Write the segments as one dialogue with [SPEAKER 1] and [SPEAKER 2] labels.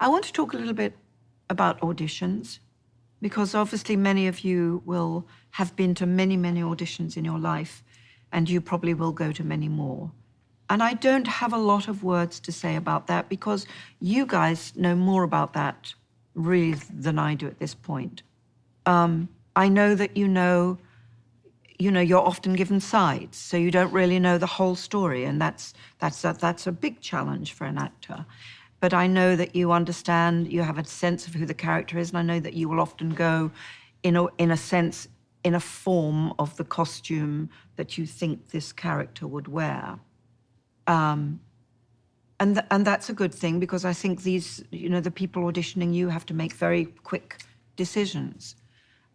[SPEAKER 1] I want to talk a little bit about auditions, because obviously many of you will have been to many, many auditions in your life, and you probably will go to many more. And I don't have a lot of words to say about that because you guys know more about that really than I do at this point. I know that you're often given sides, so you don't really know the whole story, and that's a big challenge for an actor. But I know that you understand, you have a sense of who the character is, and I know that you will often go, in a sense, in a form of the costume that you think this character would wear. And that's a good thing, because I think the people auditioning you have to make very quick decisions.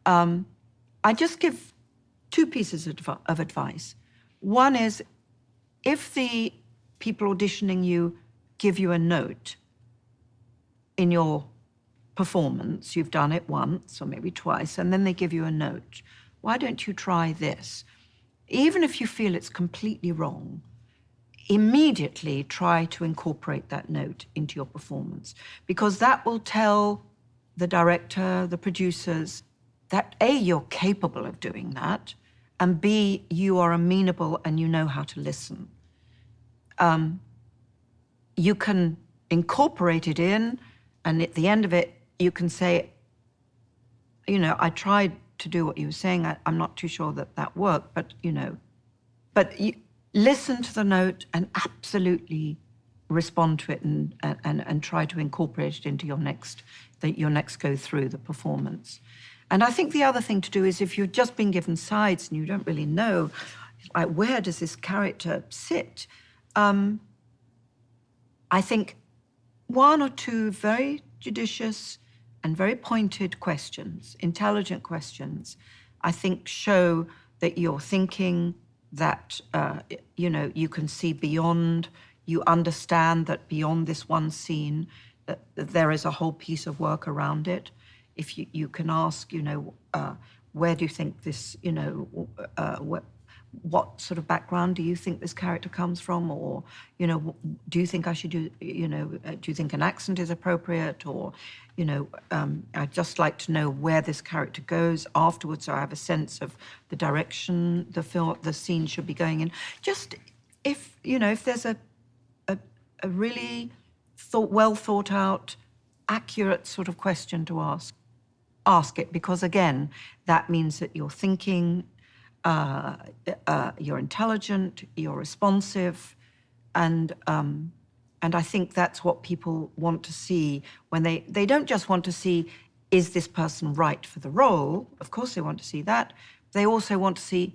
[SPEAKER 1] I just give two pieces of advice. One is, if the people auditioning you give you a note in your performance, you've done it once or maybe twice, and then they give you a note, why don't you try this? Even if you feel it's completely wrong, immediately try to incorporate that note into your performance, because that will tell the director, the producers, that A, you're capable of doing that, and B, you are amenable and you know how to listen. You can incorporate it in, and at the end of it, you can say, I tried to do what you were saying. I'm not too sure that worked, but you listen to the note and absolutely respond to it and try to incorporate it into your next go through the performance. And I think the other thing to do is, if you've just been given sides and you don't really know, like, where does this character sit? I think one or two very judicious and very pointed questions, intelligent questions, I think show that you're thinking, that you can see beyond, you understand that beyond this one scene, that there is a whole piece of work around it. If you can ask, where do you think this, what sort of background do you think this character comes from? Or, do you think I should do you think an accent is appropriate? Or, I'd just like to know where this character goes afterwards, so I have a sense of the direction the scene should be going in. Just if there's a really well thought out, accurate sort of question to ask it, because again, that means that you're thinking, you're intelligent, you're responsive, and I think that's what people want to see when they don't just want to see, is this person right for the role? Of course they want to see that. They also want to see,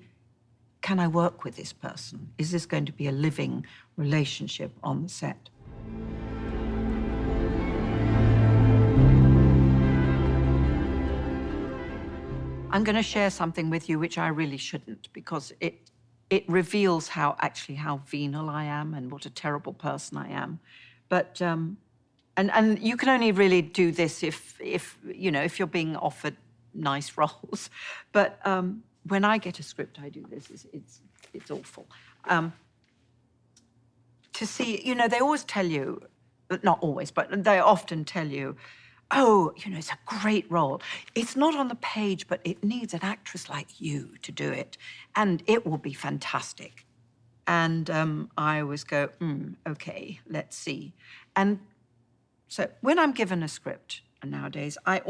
[SPEAKER 1] can I work with this person? Is this going to be a living relationship on the set? I'm going to share something with you which I really shouldn't, because it reveals how venal I am and what a terrible person I am. But and you can only really do this if you're being offered nice roles. But when I get a script, I do this. It's awful. To see, they always tell you, not always, but they often tell you, oh, it's a great role. It's not on the page, but it needs an actress like you to do it, and it will be fantastic. And I always go, okay, let's see. And so when I'm given a script nowadays, I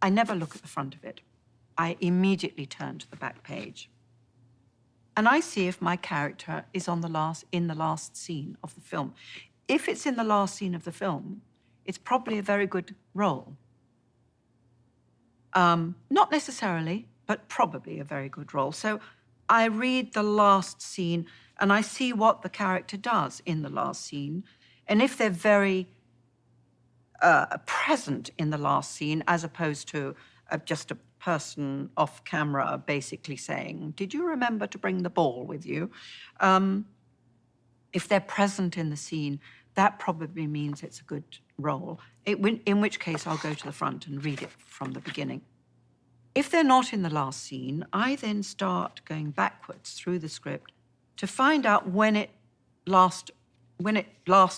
[SPEAKER 1] never look at the front of it. I immediately turn to the back page. And I see if my character is in the last scene of the film. If it's in the last scene of the film, it's probably a very good role. Not necessarily, but probably a very good role. So I read the last scene and I see what the character does in the last scene. And if they're very present in the last scene, as opposed to just a person off camera basically saying, did you remember to bring the ball with you? If they're present in the scene, that probably means it's a good role, in which case I'll go to the front and read it from the beginning. If they're not in the last scene, I then start going backwards through the script to find out when it last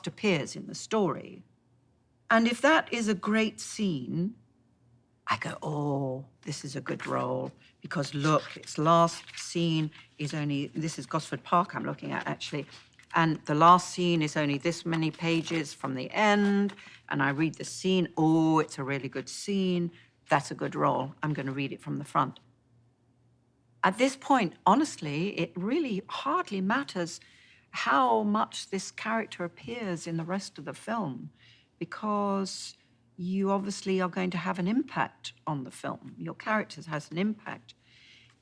[SPEAKER 1] appears in the story. And if that is a great scene, I go, oh, this is a good role, because look, its last scene is only, this is Gosford Park I'm looking at, actually, and the last scene is only this many pages from the end, and I read the scene, oh, it's a really good scene, that's a good role, I'm going to read it from the front. At this point, honestly, it really hardly matters how much this character appears in the rest of the film, because you obviously are going to have an impact on the film. Your character has an impact.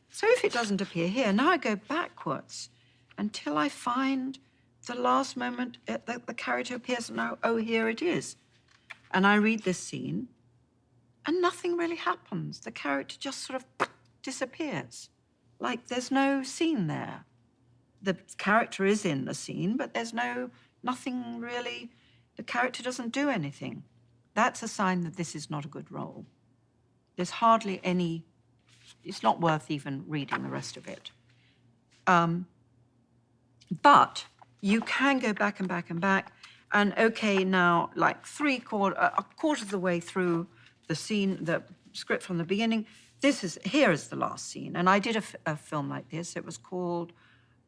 [SPEAKER 1] So if it doesn't appear here, now I go backwards until I find the last moment that the character appears, and now, oh, here it is. And I read this scene, and nothing really happens. The character just sort of disappears, like there's no scene there. The character is in the scene, but there's nothing really, the character doesn't do anything. That's a sign that this is not a good role. There's hardly any, it's not worth even reading the rest of it. But you can go back and back and back, and okay, now like a quarter of the way through the scene, the script from the beginning, here is the last scene. And I did a film like this. It was called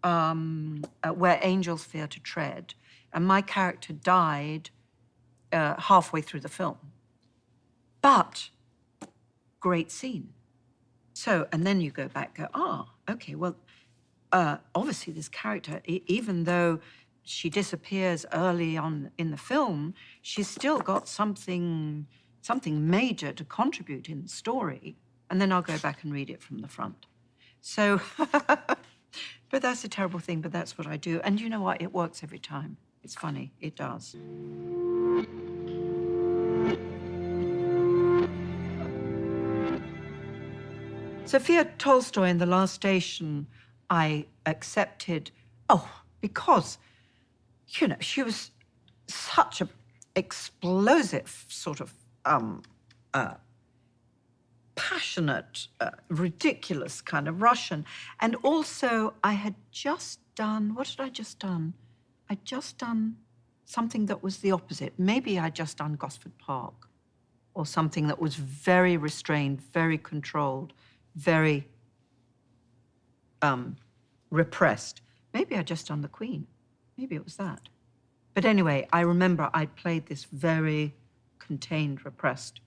[SPEAKER 1] Where Angels Fear to Tread. And my character died halfway through the film. But great scene. So, and then you go back, okay, well, obviously this character, even though she disappears early on in the film, she's still got something major to contribute in the story. And then I'll go back and read it from the front. So, but that's a terrible thing, but that's what I do. And you know what? It works every time. It's funny. It does. Sophia Tolstoy in The Last Station, I accepted, because, you know, she was such an explosive sort of passionate, ridiculous kind of Russian. And also, I had just done, what had I just done? I'd just done something that was the opposite. Maybe I'd just done Gosford Park, or something that was very restrained, very controlled, very repressed. Maybe I'd just done The Queen. Maybe it was that. But anyway, I remember I played this very contained, repressed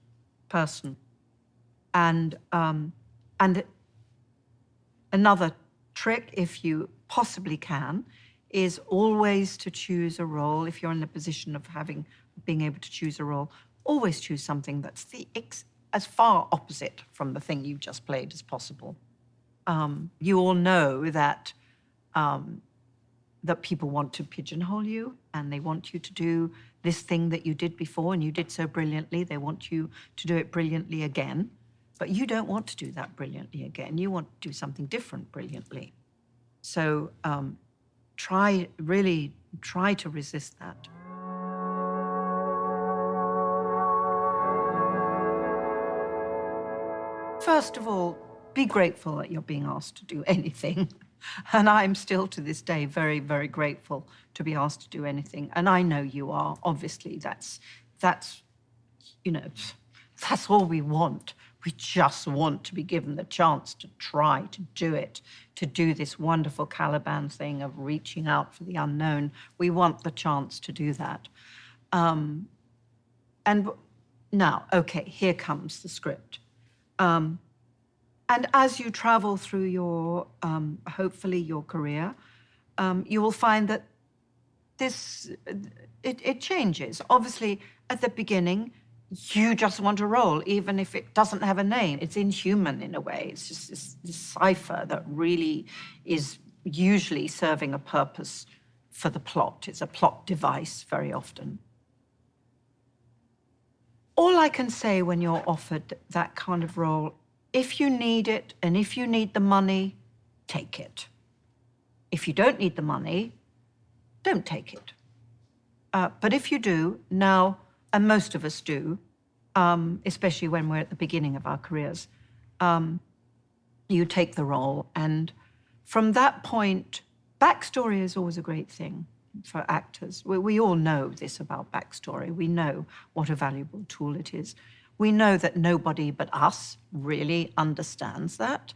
[SPEAKER 1] person. And another trick, if you possibly can, is always to choose a role. If you're in the position of being able to choose a role, always choose something that's as far opposite from the thing you just played as possible. You all know that that people want to pigeonhole you, and they want you to do this thing that you did before and you did so brilliantly. They want you to do it brilliantly again. But you don't want to do that brilliantly again. You want to do something different brilliantly. So really try to resist that. First of all, be grateful that you're being asked to do anything. And I'm still to this day very, very grateful to be asked to do anything. And I know you are, obviously. That's you know, that's all we want. We just want to be given the chance to try to do it, to do this wonderful Caliban thing of reaching out for the unknown. We want the chance to do that. And now, okay, here comes the script. And as you travel through your, hopefully your career, you will find that it changes. Obviously, at the beginning, you just want a role, even if it doesn't have a name. It's inhuman in a way. It's just this cipher that really is usually serving a purpose for the plot. It's a plot device very often. All I can say when you're offered that kind of role, if you need it and if you need the money, take it. If you don't need the money, don't take it. But if you do, now, and most of us do, especially when we're at the beginning of our careers, you take the role. And from that point, backstory is always a great thing. for actors. We all know this about backstory. We know what a valuable tool it is. We know that nobody but us really understands that.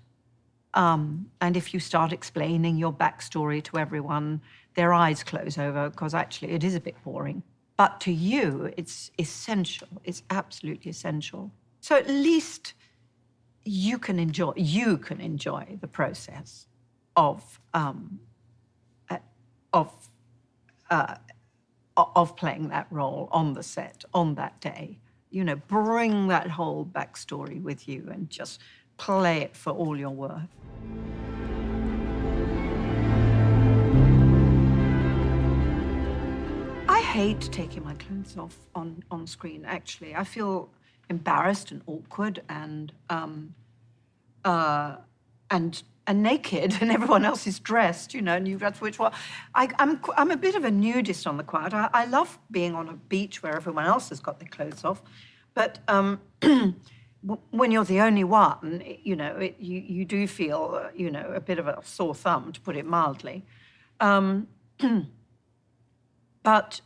[SPEAKER 1] And if you start explaining your backstory to everyone, their eyes close over, because actually it is a bit boring. But to you, it's essential. It's absolutely essential. So at least you can enjoy the process of playing that role on the set on that day. You know, bring that whole backstory with you and just play it for all you're worth. I hate taking my clothes off on screen, actually. I feel embarrassed and awkward and naked, and everyone else is dressed, you know, and you've got to switch. Well, I'm a bit of a nudist on the quiet. I love being on a beach where everyone else has got their clothes off, but when you're the only one, you know, you do feel, you know, a bit of a sore thumb, to put it mildly. But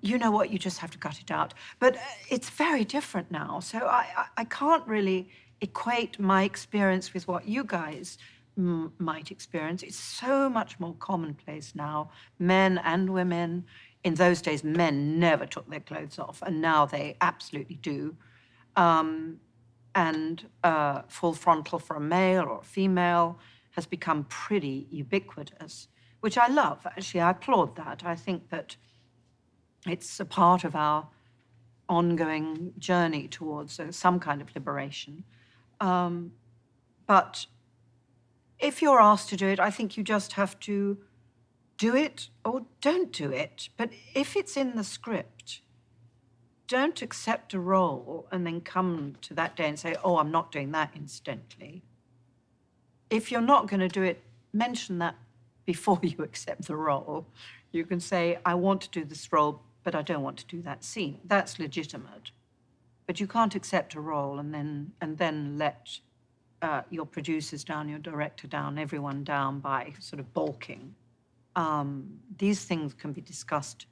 [SPEAKER 1] you know what? You just have to cut it out. But it's very different now, so I can't really equate my experience with what you guys might experience. It's so much more commonplace now, men and women. In those days, men never took their clothes off, and now they absolutely do. And full frontal for a male or a female has become pretty ubiquitous, which I love. Actually, I applaud that. I think that it's a part of our ongoing journey towards some kind of liberation. But if you're asked to do it, I think you just have to do it or don't do it. But if it's in the script, don't accept a role and then come to that day and say, oh, I'm not doing that incidentally. If you're not going to do it, mention that before you accept the role. You can say, I want to do this role, but I don't want to do that scene. That's legitimate. But you can't accept a role and then let your producers down, your director down, everyone down by sort of balking. These things can be discussed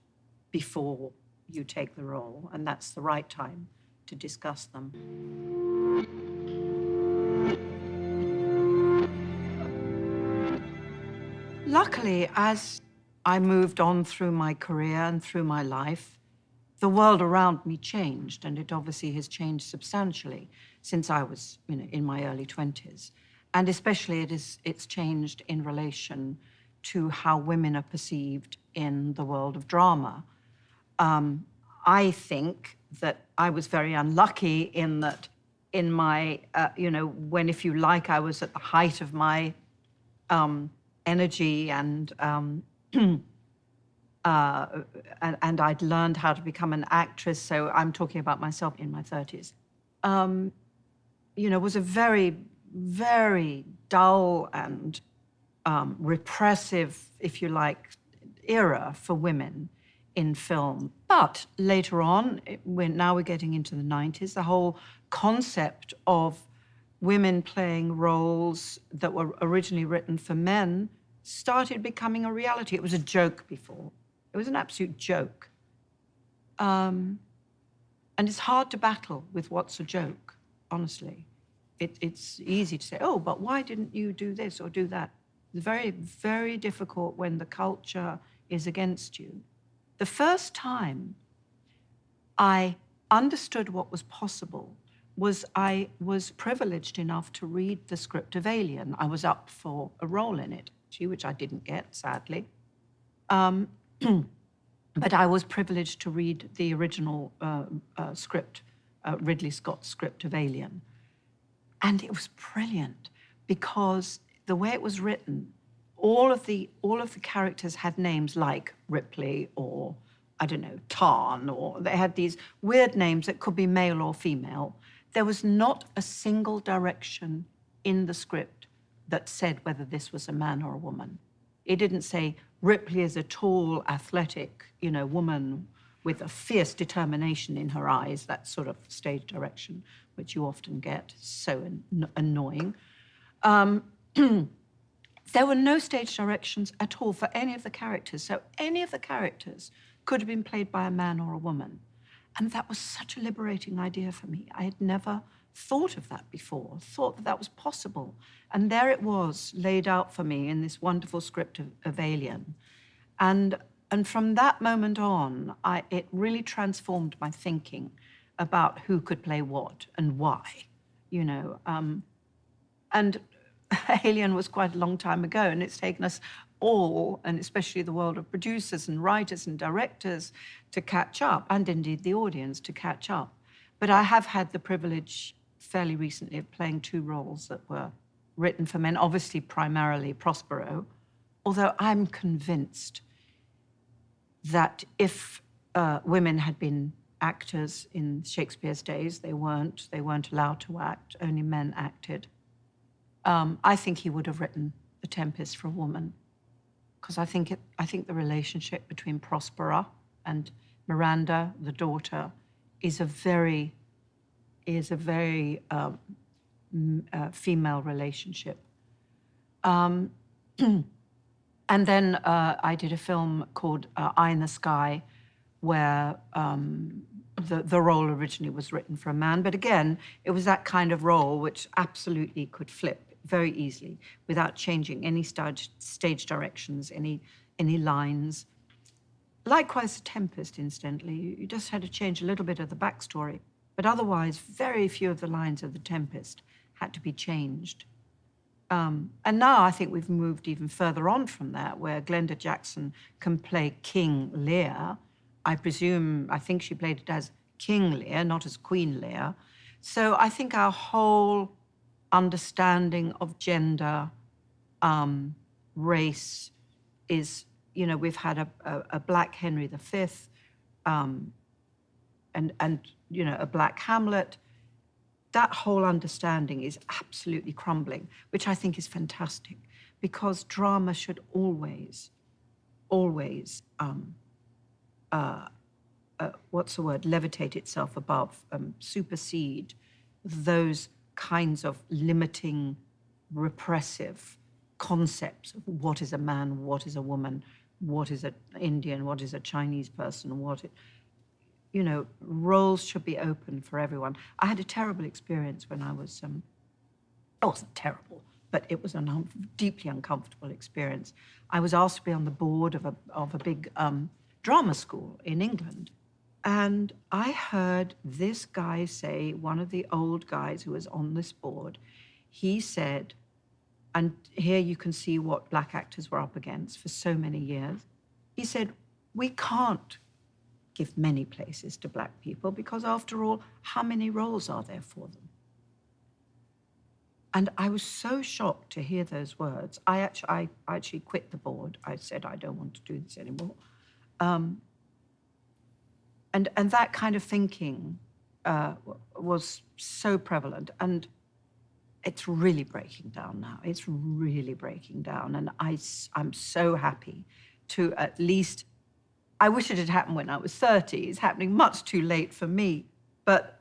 [SPEAKER 1] before you take the role, and that's the right time to discuss them. Luckily, as I moved on through my career and through my life, the world around me changed, and it obviously has changed substantially since I was, you know, in my early 20s. And especially it's changed in relation to how women are perceived in the world of drama. I think that I was very unlucky in that in my, you know, when, if you like, I was at the height of my energy and I'd learned how to become an actress, so I'm talking about myself in my 30s. You know, was a very, very dull and repressive, if you like, era for women in film. But later on, now we're getting into the 90s, the whole concept of women playing roles that were originally written for men started becoming a reality. It was a joke before. It was an absolute joke. And it's hard to battle with what's a joke, honestly. It's easy to say, oh, but why didn't you do this or do that? It's very, very difficult when the culture is against you. The first time I understood what was possible was I was privileged enough to read the script of Alien. I was up for a role in it, which I didn't get, sadly. But I was privileged to read the original script, Ridley Scott's script of Alien. And it was brilliant because the way it was written, all of the characters had names like Ripley or, I don't know, Tarn, or they had these weird names that could be male or female. There was not a single direction in the script that said whether this was a man or a woman. It didn't say Ripley is a tall, athletic, you know, woman with a fierce determination in her eyes, that sort of stage direction, which you often get, so annoying. There were no stage directions at all for any of the characters. So any of the characters could have been played by a man or a woman. And that was such a liberating idea for me. I had never thought of that before, thought that that was possible. And there it was, laid out for me in this wonderful script of Alien. And from that moment on, it really transformed my thinking about who could play what and why, you know. And Alien was quite a long time ago, and it's taken us all, and especially the world of producers and writers and directors, to catch up, and indeed the audience to catch up. But I have had the privilege fairly recently of playing 2 roles that were written for men, obviously primarily Prospero, although I'm convinced that if women had been actors in Shakespeare's days, they weren't allowed to act, only men acted. I think he would have written The Tempest for a woman, because I think the relationship between Prospera and Miranda, the daughter, is a very female relationship. And then I did a film called Eye in the Sky, where the role originally was written for a man. But again, it was that kind of role which absolutely could flip very easily without changing any stage directions, any lines. Likewise, The Tempest, incidentally, you just had to change a little bit of the backstory. But otherwise, very few of the lines of The Tempest had to be changed. And now I think we've moved even further on from that, where Glenda Jackson can play King Lear. I think she played it as King Lear, not as Queen Lear. So I think our whole understanding of gender, race is, you know, we've had a Black Henry V, and you know, a Black Hamlet. That whole understanding is absolutely crumbling, which I think is fantastic, because drama should always, levitate itself above, supersede those kinds of limiting, repressive concepts of what is a man, what is a woman, what is an Indian, what is a Chinese person, you know, roles should be open for everyone. I had a terrible experience when I was, it wasn't terrible, but it was a deeply uncomfortable experience. I was asked to be on the board of a big drama school in England. And I heard this guy say, one of the old guys who was on this board, he said, and here you can see what Black actors were up against for so many years. He said, we can't give many places to Black people because, after all, how many roles are there for them? And I was so shocked to hear those words. I actually quit the board. I said, I don't want to do this anymore. And that kind of thinking was so prevalent. And it's really breaking down now. It's really breaking down. And I'm so happy to at least, I wish it had happened when I was 30. It's happening much too late for me. But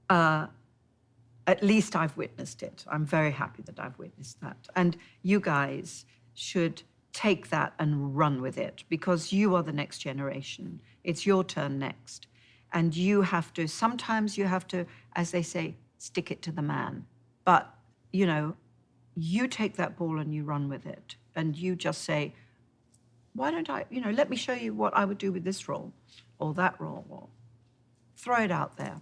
[SPEAKER 1] at least I've witnessed it. I'm very happy that I've witnessed that. And you guys should take that and run with it, because you are the next generation. It's your turn next. And you have to, sometimes you have to, as they say, stick it to the man. But, you know, you take that ball and you run with it. And you just say, why don't I, you know, let me show you what I would do with this role or that role. Or throw it out there.